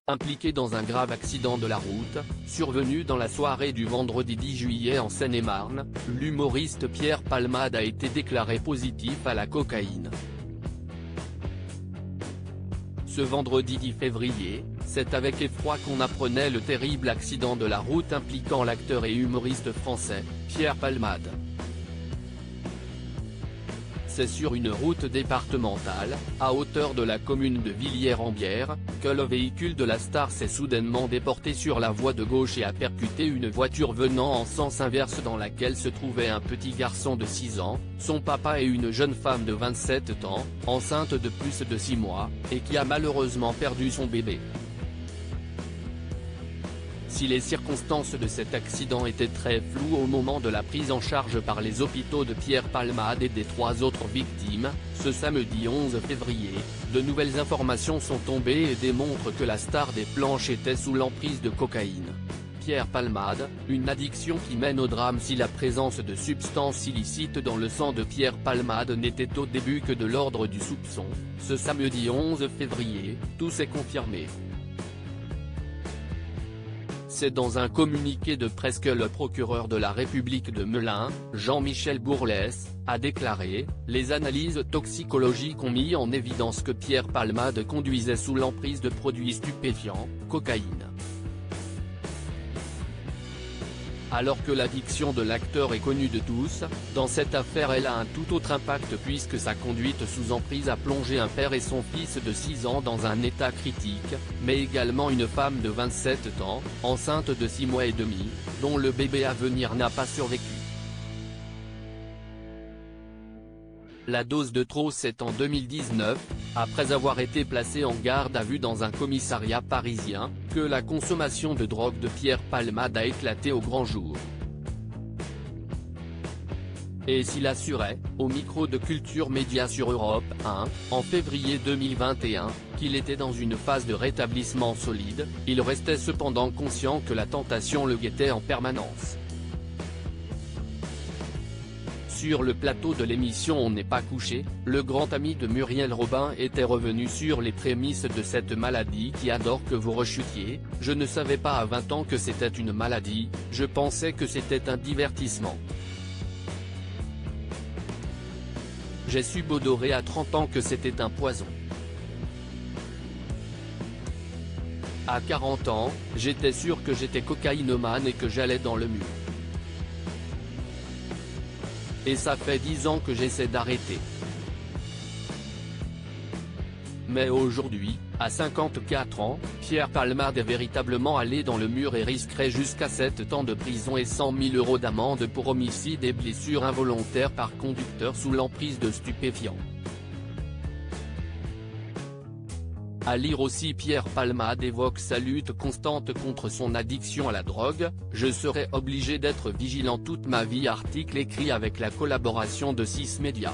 Impliqué dans un grave accident de la route, survenu dans la soirée du vendredi 10 juillet en Seine-et-Marne, l'humoriste Pierre Palmade a été déclaré positif à la cocaïne. Ce vendredi 10 février, c'est avec effroi qu'on apprenait le terrible accident de la route impliquant l'acteur et humoriste français, Pierre Palmade. C'est sur une route départementale, à hauteur de la commune de Villiers-en-Bière, que le véhicule de la star s'est soudainement déporté sur la voie de gauche et a percuté une voiture venant en sens inverse dans laquelle se trouvait un petit garçon de 6 ans, son papa et une jeune femme de 27 ans, enceinte de plus de 6 mois, et qui a malheureusement perdu son bébé. Si les circonstances de cet accident étaient très floues au moment de la prise en charge par les hôpitaux de Pierre Palmade et des 3 autres victimes, ce samedi 11 février, de nouvelles informations sont tombées et démontrent que la star des planches était sous l'emprise de cocaïne. Pierre Palmade, une addiction qui mène au drame si la présence de substances illicites dans le sang de Pierre Palmade n'était au début que de l'ordre du soupçon. Ce samedi 11 février, tout s'est confirmé. C'est dans un communiqué de presse que le procureur de la République de Melun, Jean-Michel Bourlès, a déclaré « Les analyses toxicologiques ont mis en évidence que Pierre Palmade conduisait sous l'emprise de produits stupéfiants, cocaïne. » Alors que l'addiction de l'acteur est connue de tous, dans cette affaire elle a un tout autre impact puisque sa conduite sous emprise a plongé un père et son fils de 6 ans dans un état critique, mais également une femme de 27 ans, enceinte de 6 mois et demi, dont le bébé à venir n'a pas survécu. La dose de trop c'est en 2019, après avoir été placé en garde à vue dans un commissariat parisien, que la consommation de drogue de Pierre Palmade a éclaté au grand jour. Et s'il assurait, au micro de Culture Média sur Europe 1, en février 2021, qu'il était dans une phase de rétablissement solide, il restait cependant conscient que la tentation le guettait en permanence. Sur le plateau de l'émission On n'est pas couché, le grand ami de Muriel Robin était revenu sur les prémices de cette maladie qui adore que vous rechutiez. Je ne savais pas à 20 ans que c'était une maladie, je pensais que c'était un divertissement. J'ai su bodorer à 30 ans que c'était un poison. À 40 ans, j'étais sûr que j'étais cocaïnomane et que j'allais dans le mur. Et ça fait 10 ans que j'essaie d'arrêter. Mais aujourd'hui, à 54 ans, Pierre Palmade est véritablement allé dans le mur et risquerait jusqu'à 7 ans de prison et 100 000 € d'amende pour homicide et blessures involontaires par conducteur sous l'emprise de stupéfiants. À lire aussi Pierre Palmade évoque sa lutte constante contre son addiction à la drogue, je serai obligé d'être vigilant toute ma vie article écrit avec la collaboration de 6 médias.